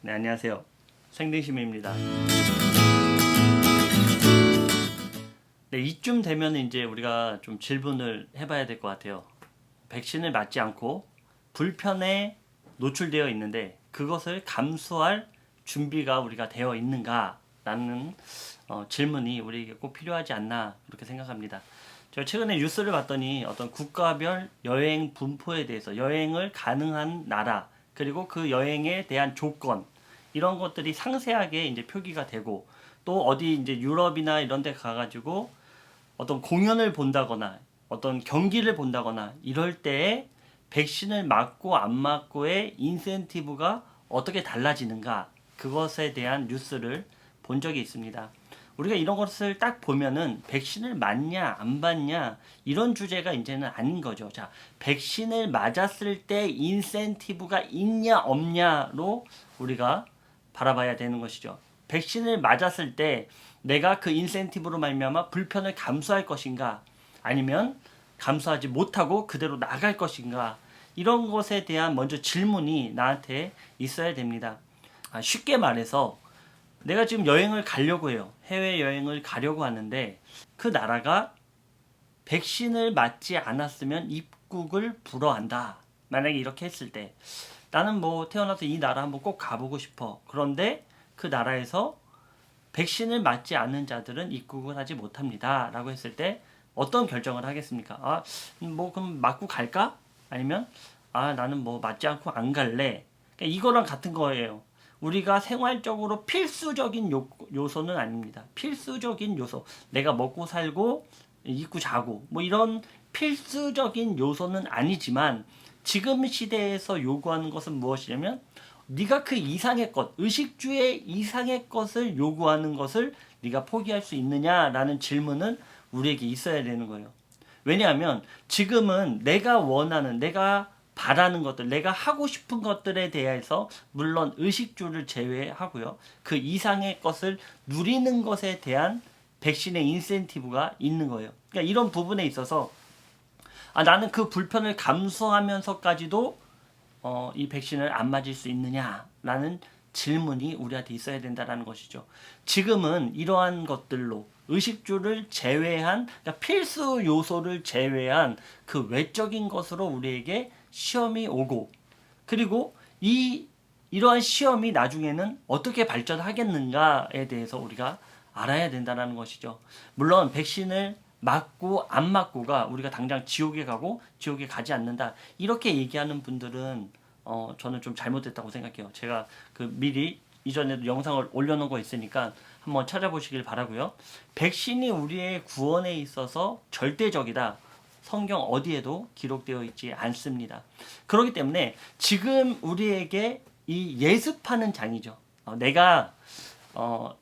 네, 안녕하세요. 생등심입니다. 네, 이쯤 되면 이제 우리가 좀 질문을 해봐야 될 것 같아요. 백신을 맞지 않고 불편에 노출되어 있는데 그것을 감수할 준비가 우리가 되어 있는가라는 질문이 우리에게 꼭 필요하지 않나 그렇게 생각합니다. 제가 최근에 뉴스를 봤더니 어떤 국가별 여행 분포에 대해서 여행을 가능한 나라 그리고 그 여행에 대한 조건 이런 것들이 상세하게 이제 표기가 되고 또 어디 이제 유럽이나 이런 데 가가지고 어떤 공연을 본다거나 어떤 경기를 본다거나 이럴 때에 백신을 맞고 안 맞고의 인센티브가 어떻게 달라지는가 그것에 대한 뉴스를 본 적이 있습니다. 우리가 이런 것을 딱 보면은 백신을 맞냐 안 맞냐 이런 주제가 이제는 아닌 거죠. 자, 백신을 맞았을 때 인센티브가 있냐 없냐로 우리가 바라봐야 되는 것이죠. 백신을 맞았을 때 내가 그 인센티브로 말미암아 불편을 감수할 것인가 아니면 감수하지 못하고 그대로 나갈 것인가 이런 것에 대한 먼저 질문이 나한테 있어야 됩니다. 쉽게 말해서 내가 지금 여행을 가려고 해요. 해외여행을 가려고 하는데 그 나라가 백신을 맞지 않았으면 입국을 불허한다. 만약에 이렇게 했을 때 나는 뭐 태어나서 이 나라 한번 꼭 가보고 싶어. 그런데 그 나라에서 백신을 맞지 않는 자들은 입국을 하지 못합니다. 라고 했을 때 어떤 결정을 하겠습니까? 뭐 그럼 맞고 갈까? 아니면 나는 뭐 맞지 않고 안 갈래. 그러니까 이거랑 같은 거예요. 우리가 생활적으로 필수적인 요소는 아닙니다. 필수적인 요소. 내가 먹고 살고 입고 자고 뭐 이런 필수적인 요소는 아니지만 지금 시대에서 요구하는 것은 무엇이냐면 네가 그 이상의 것, 의식주의 이상의 것을 요구하는 것을 네가 포기할 수 있느냐라는 질문은 우리에게 있어야 되는 거예요. 왜냐하면 지금은 내가 원하는, 내가 바라는 것들, 내가 하고 싶은 것들에 대해서 물론 의식주를 제외하고요. 그 이상의 것을 누리는 것에 대한 백신의 인센티브가 있는 거예요. 그러니까 이런 부분에 있어서 나는 그 불편을 감수하면서까지도 이 백신을 안 맞을 수 있느냐라는 질문이 우리한테 있어야 된다는 것이죠. 지금은 이러한 것들로 의식주를 제외한 그러니까 필수 요소를 제외한 그 외적인 것으로 우리에게 시험이 오고 그리고 이러한 시험이 나중에는 어떻게 발전하겠는가에 대해서 우리가 알아야 된다는 것이죠. 물론 백신을 맞고 안 맞고가 우리가 당장 지옥에 가고 지옥에 가지 않는다 이렇게 얘기하는 분들은 저는 좀 잘못됐다고 생각해요. 제가 그 미리 이전에도 영상을 올려놓은 거 있으니까 한번 찾아보시길 바라고요. 백신이 우리의 구원에 있어서 절대적이다. 성경 어디에도 기록되어 있지 않습니다. 그렇기 때문에 지금 우리에게 이 예습하는 장이죠. 내가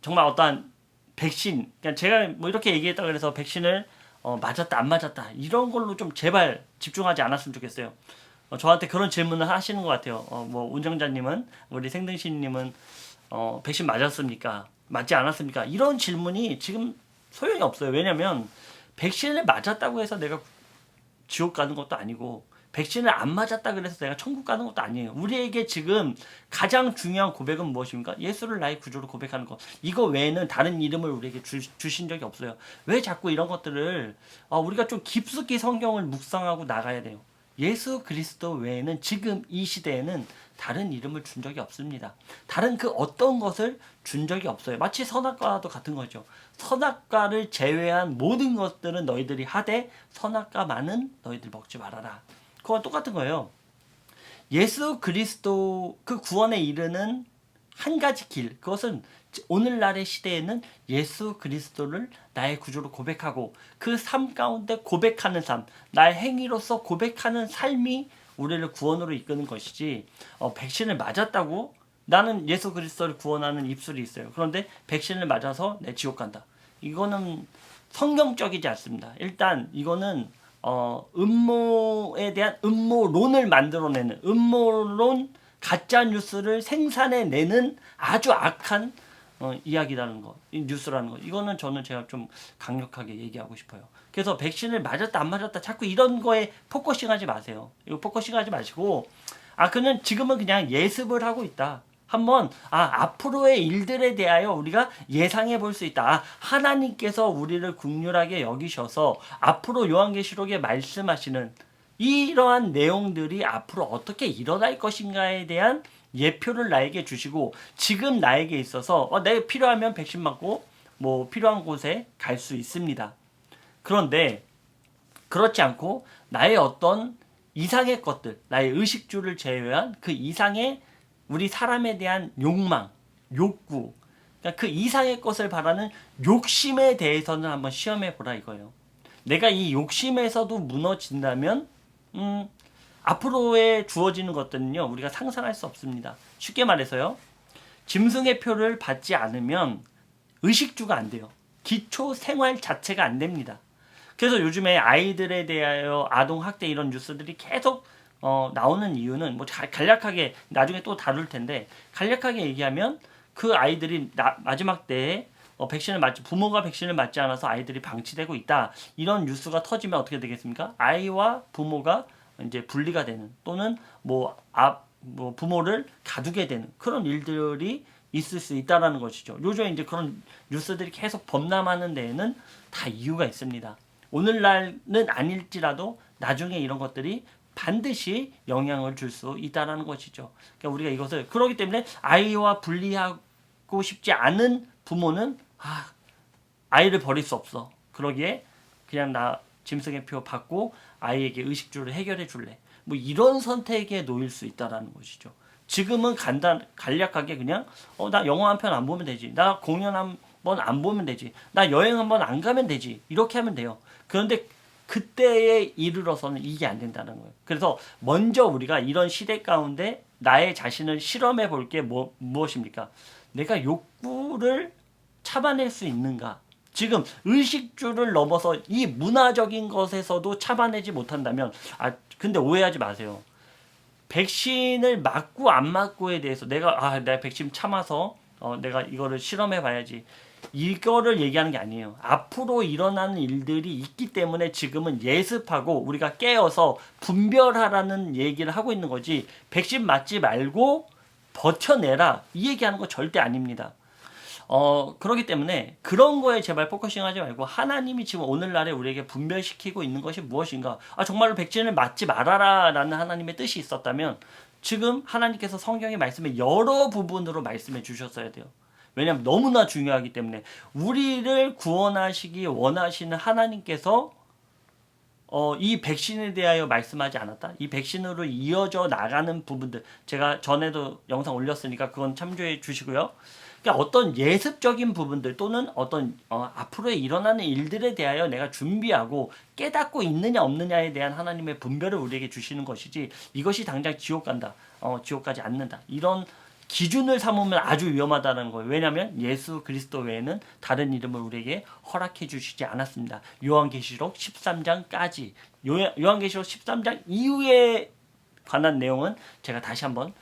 정말 어떠한 백신, 그러니까 제가 뭐 이렇게 얘기했다 그래서 백신을 맞았다 안 맞았다 이런 걸로 좀 제발 집중하지 않았으면 좋겠어요. 저한테 그런 질문을 하시는 것 같아요. 뭐 운정자님은 우리 생등신님은 백신 맞았습니까? 맞지 않았습니까? 이런 질문이 지금 소용이 없어요. 왜냐면 백신을 맞았다고 해서 내가 지옥 가는 것도 아니고 백신을 안 맞았다 그래서 내가 천국 가는 것도 아니에요. 우리에게 지금 가장 중요한 고백은 무엇입니까? 예수를 나의 구주로 고백하는 것. 이거 외에는 다른 이름을 우리에게 주신 적이 없어요. 왜 자꾸 이런 것들을 우리가 좀 깊숙이 성경을 묵상하고 나가야 돼요. 예수 그리스도 외에는 지금 이 시대에는 다른 이름을 준 적이 없습니다. 다른 그 어떤 것을 준 적이 없어요. 마치 선악과도 같은 거죠. 선악과를 제외한 모든 것들은 너희들이 하되 선악과만은 너희들 먹지 말아라. 그와 똑같은 거예요. 예수 그리스도 그 구원에 이르는 한 가지 길, 그것은 오늘날의 시대에는 예수 그리스도를 나의 구주로 고백하고 그 삶 가운데 고백하는 삶, 나의 행위로서 고백하는 삶이 우리를 구원으로 이끄는 것이지 백신을 맞았다고 나는 예수 그리스도를 구원하는 입술이 있어요. 그런데 백신을 맞아서 내 지옥 간다. 이거는 성경적이지 않습니다. 일단 이거는 음모에 대한 음모론을 만들어내는 음모론 가짜 뉴스를 생산해내는 아주 악한 이야기라는 거, 이 뉴스라는 거. 이거는 제가 좀 강력하게 얘기하고 싶어요. 그래서 백신을 맞았다 안 맞았다 자꾸 이런 거에 포커싱하지 마세요. 이거 포커싱하지 마시고 그는 지금은 그냥 예습을 하고 있다. 한번 앞으로의 일들에 대하여 우리가 예상해 볼 수 있다. 하나님께서 우리를 긍휼하게 여기셔서 앞으로 요한계시록에 말씀하시는 이러한 내용들이 앞으로 어떻게 일어날 것인가에 대한 예표를 나에게 주시고, 지금 나에게 있어서 내가 필요하면 백신 맞고 뭐 필요한 곳에 갈 수 있습니다. 그런데 그렇지 않고 나의 어떤 이상의 것들, 나의 의식주를 제외한 그 이상의 우리 사람에 대한 욕망, 욕구, 그러니까 그 이상의 것을 바라는 욕심에 대해서는 한번 시험해 보라 이거예요. 내가 이 욕심에서도 무너진다면 앞으로에 주어지는 것들은요, 우리가 상상할 수 없습니다. 쉽게 말해서요, 짐승의 표를 받지 않으면 의식주가 안 돼요. 기초 생활 자체가 안 됩니다. 그래서 요즘에 아이들에 대하여 아동학대 이런 뉴스들이 계속 나오는 이유는 뭐 간략하게 나중에 또 다룰 텐데, 간략하게 얘기하면 그 아이들이 마지막 때에 부모가 백신을 맞지 않아서 아이들이 방치되고 있다, 이런 뉴스가 터지면 어떻게 되겠습니까? 아이와 부모가 이제 분리가 되는, 또는 부모를 가두게 되는 그런 일들이 있을 수 있다라는 것이죠. 요즘에 이제 그런 뉴스들이 계속 범람하는 데에는 다 이유가 있습니다. 오늘날은 아닐지라도 나중에 이런 것들이 반드시 영향을 줄 수 있다라는 것이죠. 그러니까 우리가 이것을, 그렇기 때문에 아이와 분리하고 싶지 않은 부모는 아이를 버릴 수 없어. 그러기에 그냥 나 짐승의 표 받고 아이에게 의식주를 해결해 줄래. 뭐 이런 선택에 놓일 수 있다라는 것이죠. 지금은 간략하게 그냥 나 영화 한 편 안 보면 되지, 나 공연 한 번 안 보면 되지, 나 여행 한 번 안 가면 되지, 이렇게 하면 돼요. 그런데 그때에 이르러서는 이게 안 된다는 거예요. 그래서 먼저 우리가 이런 시대 가운데 나의 자신을 실험해 볼 게 무엇입니까? 내가 욕구를 참아낼 수 있는가? 지금 의식주를 넘어서 이 문화적인 것에서도 참아내지 못한다면, 근데 오해하지 마세요. 백신을 맞고 안 맞고에 대해서 내가 백신 참아서 내가 이거를 실험해 봐야지, 이거를 얘기하는 게 아니에요. 앞으로 일어나는 일들이 있기 때문에 지금은 예습하고 우리가 깨어서 분별하라는 얘기를 하고 있는 거지, 백신 맞지 말고 버텨내라 이 얘기하는 거 절대 아닙니다. 그렇기 때문에 그런 거에 제발 포커싱 하지 말고, 하나님이 지금 오늘날에 우리에게 분별시키고 있는 것이 무엇인가, 정말로 백신을 맞지 말아라 라는 하나님의 뜻이 있었다면 지금 하나님께서 성경의 말씀에 여러 부분으로 말씀해 주셨어야 돼요. 왜냐하면 너무나 중요하기 때문에. 우리를 구원하시기 원하시는 하나님께서 이 백신에 대하여 말씀하지 않았다? 이 백신으로 이어져 나가는 부분들, 제가 전에도 영상 올렸으니까 그건 참조해 주시고요. 그러니까 어떤 예습적인 부분들, 또는 어떤 앞으로에 일어나는 일들에 대하여 내가 준비하고 깨닫고 있느냐 없느냐에 대한 하나님의 분별을 우리에게 주시는 것이지, 이것이 당장 지옥 간다, 지옥 가지 않는다, 이런 기준을 삼으면 아주 위험하다는 거예요. 왜냐하면 예수 그리스도 외에는 다른 이름을 우리에게 허락해 주시지 않았습니다. 요한계시록 13장까지. 요한계시록 13장 이후에 관한 내용은 제가 다시 한번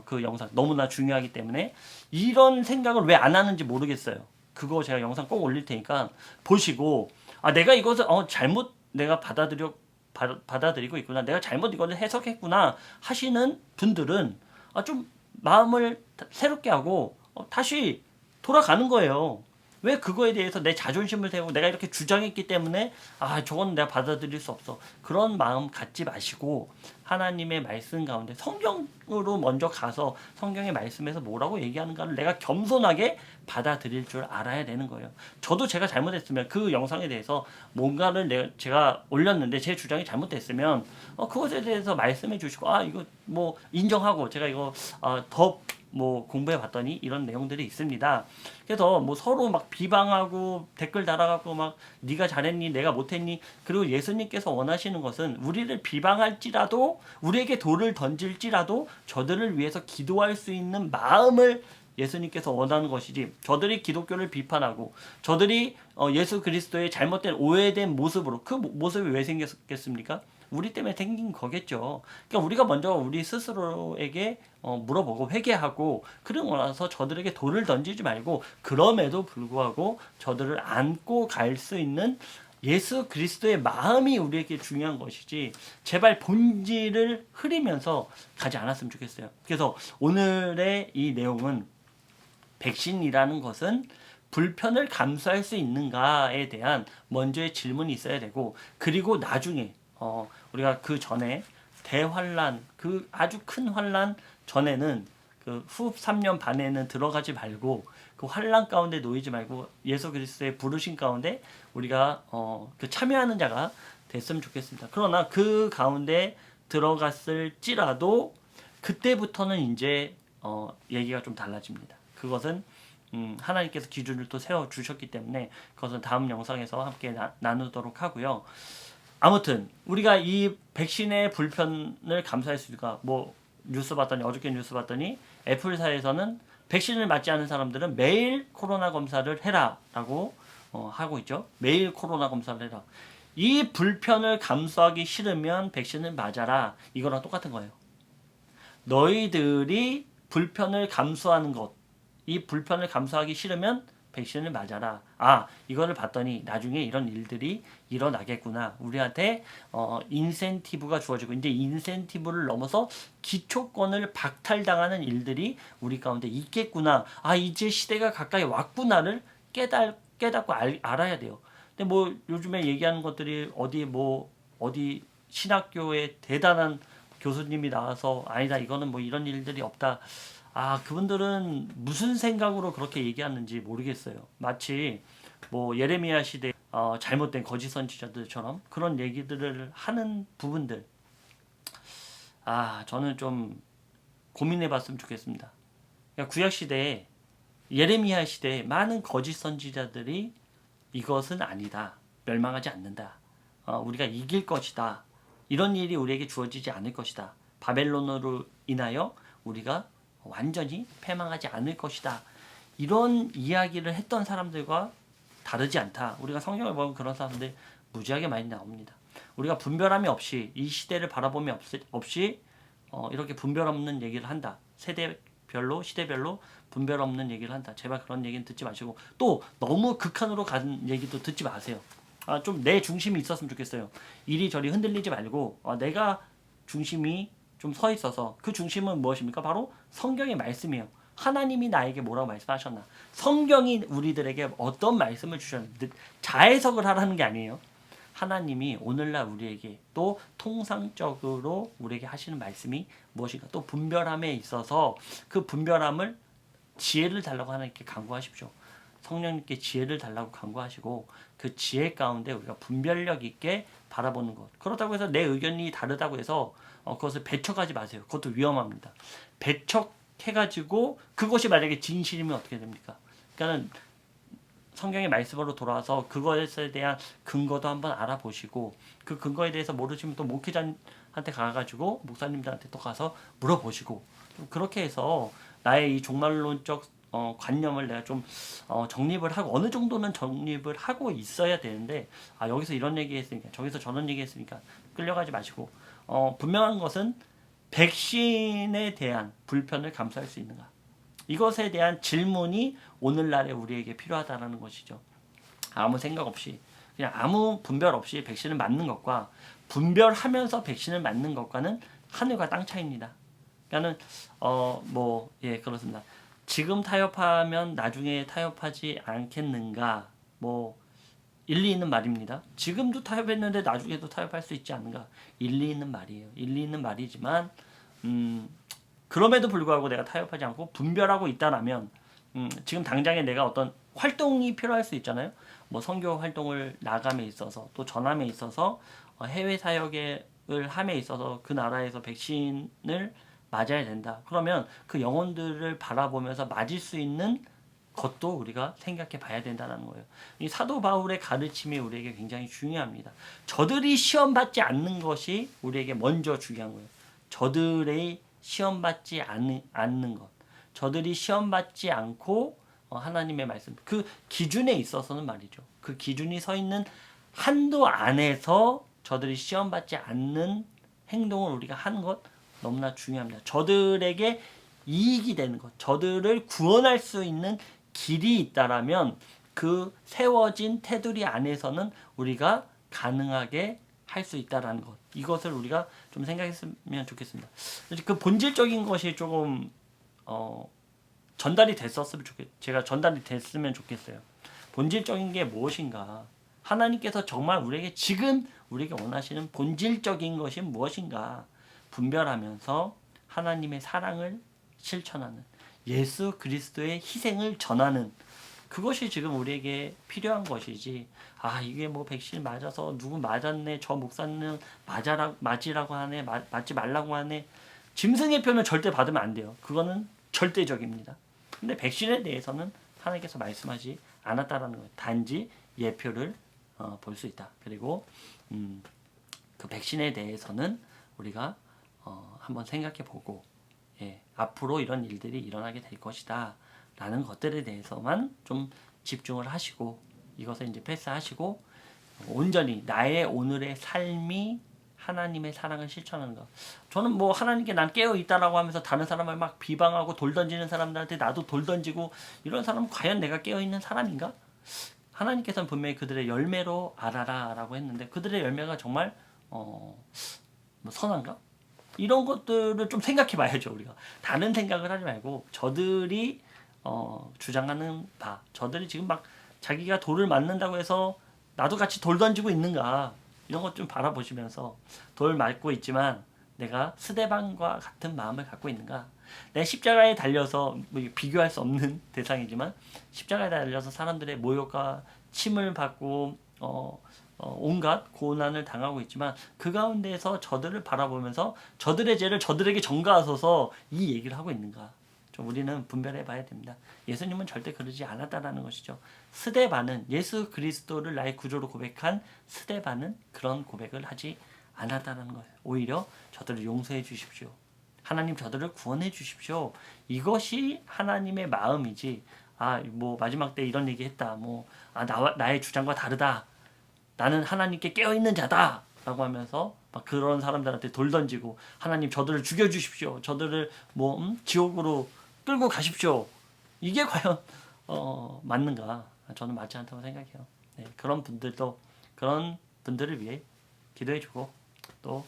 그 영상, 너무나 중요하기 때문에 이런 생각을 왜 안 하는지 모르겠어요. 그거 제가 영상 꼭 올릴 테니까 보시고, 내가 이것을 잘못 내가 받아들이고 있구나, 내가 잘못 이거를 해석했구나 하시는 분들은 좀 마음을 새롭게 하고 다시 돌아가는 거예요. 왜 그거에 대해서 내 자존심을 세우고 내가 이렇게 주장했기 때문에 저건 내가 받아들일 수 없어, 그런 마음 갖지 마시고, 하나님의 말씀 가운데 성경으로 먼저 가서 성경의 말씀에서 뭐라고 얘기하는가를 내가 겸손하게 받아들일 줄 알아야 되는 거예요. 저도 제가 잘못했으면 그 영상에 대해서 뭔가를 제가 올렸는데 제 주장이 잘못됐으면 그것에 대해서 말씀해 주시고, 이거 뭐 인정하고, 제가 이거 더 공부해 봤더니 이런 내용들이 있습니다. 그래서 서로 막 비방하고 댓글 달아갖고 막 네가 잘했니, 내가 못했니. 그리고 예수님께서 원하시는 것은 우리를 비방할지라도, 우리에게 돌을 던질지라도 저들을 위해서 기도할 수 있는 마음을 예수님께서 원하는 것이지, 저들이 기독교를 비판하고 저들이 예수 그리스도의 잘못된 오해된 모습으로, 그 모습이 왜 생겼겠습니까? 우리 때문에 생긴 거겠죠. 그러니까 우리가 먼저 우리 스스로에게 물어보고 회개하고, 그러고 나서 저들에게 돌을 던지지 말고, 그럼에도 불구하고 저들을 안고 갈 수 있는 예수 그리스도의 마음이 우리에게 중요한 것이지 제발 본질을 흐리면서 가지 않았으면 좋겠어요. 그래서 오늘의 이 내용은 백신이라는 것은 불편을 감수할 수 있는가에 대한 먼저의 질문이 있어야 되고, 그리고 나중에 우리가 그 전에 대환란, 그 아주 큰 환란 전에는 그 후 3년 반에는 들어가지 말고 그 환란 가운데 놓이지 말고 예수 그리스도의 부르신 가운데 우리가 그 참여하는 자가 됐으면 좋겠습니다. 그러나 그 가운데 들어갔을지라도 그때부터는 이제 얘기가 좀 달라집니다. 그것은 하나님께서 기준을 또 세워 주셨기 때문에 그것은 다음 영상에서 함께 나누도록 하고요. 아무튼 우리가 이 백신의 불편을 감수할 수 있을까? 뭐 뉴스 봤더니, 어저께 뉴스 봤더니 애플사에서는 백신을 맞지 않은 사람들은 매일 코로나 검사를 해라라고 하고 있죠. 매일 코로나 검사를 해라. 이 불편을 감수하기 싫으면 백신을 맞아라. 이거랑 똑같은 거예요. 너희들이 불편을 감수하는 것, 이 불편을 감수하기 싫으면 백신을 맞아라. 아, 이거를 봤더니 나중에 이런 일들이 일어나겠구나. 우리한테 인센티브가 주어지고, 이제 인센티브를 넘어서 기초권을 박탈당하는 일들이 우리 가운데 있겠구나. 아, 이제 시대가 가까이 왔구나를 깨닫고 알아야 돼요. 근데 뭐 요즘에 얘기하는 것들이 어디 신학교에 대단한 교수님이 나와서 아니다, 이거는 뭐 이런 일들이 없다. 아, 그분들은 무슨 생각으로 그렇게 얘기하는지 모르겠어요. 마치 뭐 예레미야 시대 잘못된 거짓 선지자들처럼 그런 얘기들을 하는 부분들. 아, 저는 좀 고민해 봤으면 좋겠습니다. 그러니까 구약 시대에, 예레미야 시대에 많은 거짓 선지자들이 이것은 아니다, 멸망하지 않는다, 우리가 이길 것이다, 이런 일이 우리에게 주어지지 않을 것이다, 바벨론으로 인하여 우리가 완전히 패망하지 않을 것이다, 이런 이야기를 했던 사람들과 다르지 않다. 우리가 성경을 보면 그런 사람들 무지하게 많이 나옵니다. 우리가 분별함이 없이, 이 시대를 바라보미 없이 이렇게 분별 없는 얘기를 한다. 세대별로, 시대별로 분별 없는 얘기를 한다. 제발 그런 얘기는 듣지 마시고, 또 너무 극한으로 가는 얘기도 듣지 마세요. 좀 내 중심이 있었으면 좋겠어요. 이리저리 흔들리지 말고 내가 중심이 좀 서 있어서, 그 중심은 무엇입니까? 바로 성경의 말씀이에요. 하나님이 나에게 뭐라고 말씀하셨나? 성경이 우리들에게 어떤 말씀을 주셨는지 자해석을 하라는 게 아니에요. 하나님이 오늘날 우리에게 또 통상적으로 우리에게 하시는 말씀이 무엇인가, 또 분별함에 있어서 그 분별함을, 지혜를 달라고 하나님께 간구하십시오. 성령님께 지혜를 달라고 간구하시고 그 지혜 가운데 우리가 분별력 있게 바라보는 것. 그렇다고 해서 내 의견이 다르다고 해서 그것을 배척하지 마세요. 그것도 위험합니다. 배척해가지고 그것이 만약에 진실이면 어떻게 됩니까? 그러니까는 성경의 말씀으로 돌아와서 그것에 대한 근거도 한번 알아보시고, 그 근거에 대해서 모르시면 또 목회자한테 가가지고 목사님들한테 또 가서 물어보시고, 그렇게 해서 나의 이 종말론적 관념을 내가 좀 정립을 하고, 어느 정도는 정립을 하고 있어야 되는데, 여기서 이런 얘기 했으니까 저기서 저런 얘기 했으니까 끌려가지 마시고, 분명한 것은 백신에 대한 불편을 감수할 수 있는가, 이것에 대한 질문이 오늘날에 우리에게 필요하다는 것이죠. 아무 생각 없이, 그냥 아무 분별 없이 백신을 맞는 것과 분별하면서 백신을 맞는 것과는 하늘과 땅 차이입니다. 그러니까는 그렇습니다. 지금 타협하면 나중에 타협하지 않겠는가, 뭐 일리 있는 말입니다. 지금도 타협했는데 나중에도 타협할 수 있지 않는가, 일리 있는 말이에요. 일리 있는 말이지만 그럼에도 불구하고 내가 타협하지 않고 분별하고 있다라면, 지금 당장에 내가 어떤 활동이 필요할 수 있잖아요. 뭐 선교 활동을 나감에 있어서, 또 전함에 있어서, 해외 사역을 함에 있어서 그 나라에서 백신을 맞아야 된다. 그러면 그 영혼들을 바라보면서 맞을 수 있는 것도 우리가 생각해 봐야 된다는 거예요. 이 사도 바울의 가르침이 우리에게 굉장히 중요합니다. 저들이 시험받지 않는 것이 우리에게 먼저 중요한 거예요. 저들의 시험받지 않는 것. 저들이 시험받지 않고 하나님의 말씀, 그 기준에 있어서는 말이죠. 그 기준이 서 있는 한도 안에서 저들이 시험받지 않는 행동을 우리가 하는 것 너무나 중요합니다. 저들에게 이익이 되는 것, 저들을 구원할 수 있는 길이 있다라면 그 세워진 테두리 안에서는 우리가 가능하게 할 수 있다라는 것. 이것을 우리가 좀 생각했으면 좋겠습니다. 그 본질적인 것이 조금 전달이 됐었으면 제가 전달이 됐으면 좋겠어요. 본질적인 게 무엇인가? 하나님께서 정말 우리에게 지금 우리에게 원하시는 본질적인 것이 무엇인가? 분별하면서 하나님의 사랑을 실천하는 예수 그리스도의 희생을 전하는 그것이 지금 우리에게 필요한 것이지. 아 이게 뭐 백신 맞아서 누구 맞았네, 저 목사는 맞으라고 하네, 맞지 말라고 하네. 짐승의 표는 절대 받으면 안 돼요. 그거는 절대적입니다. 근데 백신에 대해서는 하나님께서 말씀하지 않았다라는 거예요. 단지 예표를 볼 수 있다. 그리고 그 백신에 대해서는 우리가 한번 생각해보고 앞으로 이런 일들이 일어나게 될 것이다 라는 것들에 대해서만 좀 집중을 하시고 이것을 이제 패스하시고 온전히 나의 오늘의 삶이 하나님의 사랑을 실천하는 것. 저는 뭐 하나님께 난 깨어 있다라고 하면서 다른 사람을 막 비방하고 돌 던지는 사람들한테 나도 돌 던지고 이런 사람은 과연 내가 깨어 있는 사람인가? 하나님께서는 분명히 그들의 열매로 알아라라고 했는데 그들의 열매가 정말 뭐 선한가? 이런 것들을 좀 생각해 봐야죠. 우리가 다른 생각을 하지 말고 저들이 주장하는 바, 저들이 지금 막 자기가 돌을 맞는다고 해서 나도 같이 돌 던지고 있는가 이런 것 좀 바라보시면서 돌 맞고 있지만 내가 스데반과 같은 마음을 갖고 있는가? 내 십자가에 달려서 뭐 비교할 수 없는 대상이지만 십자가에 달려서 사람들의 모욕과 침을 받고 온갖 고난을 당하고 있지만 그 가운데에서 저들을 바라보면서 저들의 죄를 저들에게 전가하소서 이 얘기를 하고 있는가? 좀 우리는 분별해 봐야 됩니다. 예수님은 절대 그러지 않았다라는 것이죠. 스데반은 예수 그리스도를 나의 구조로 고백한 스데반은 그런 고백을 하지 않았다는 거예요. 오히려 저들을 용서해 주십시오. 하나님 저들을 구원해 주십시오. 이것이 하나님의 마음이지. 뭐 마지막 때 이런 얘기했다. 나의 주장과 다르다. 나는 하나님께 깨어 있는 자다. 라고 하면서 막 그런 사람들한테 돌 던지고 하나님 저들을 죽여 주십시오. 저들을 지옥으로 끌고 가십시오. 이게 과연 맞는가? 저는 맞지 않다고 생각해요. 네, 그런 분들을 위해 기도해주고 또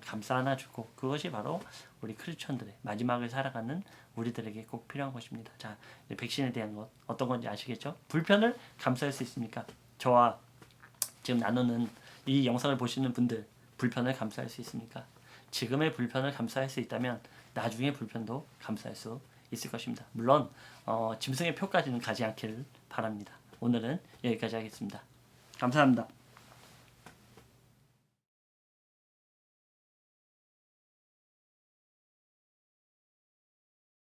감싸 안아주고 그것이 바로 우리 크리스천들의 마지막을 살아가는 우리들에게 꼭 필요한 것입니다. 자, 백신에 대한 것 어떤 건지 아시겠죠? 불편을 감수할 수 있습니까? 저와 지금 나누는 이 영상을 보시는 분들 불편을 감수할 수 있습니까? 지금의 불편을 감수할 수 있다면 나중의 불편도 감수할 수 있을 것입니다. 물론 짐승의 표까지는 가지 않기를 바랍니다. 오늘은 여기까지 하겠습니다. 감사합니다.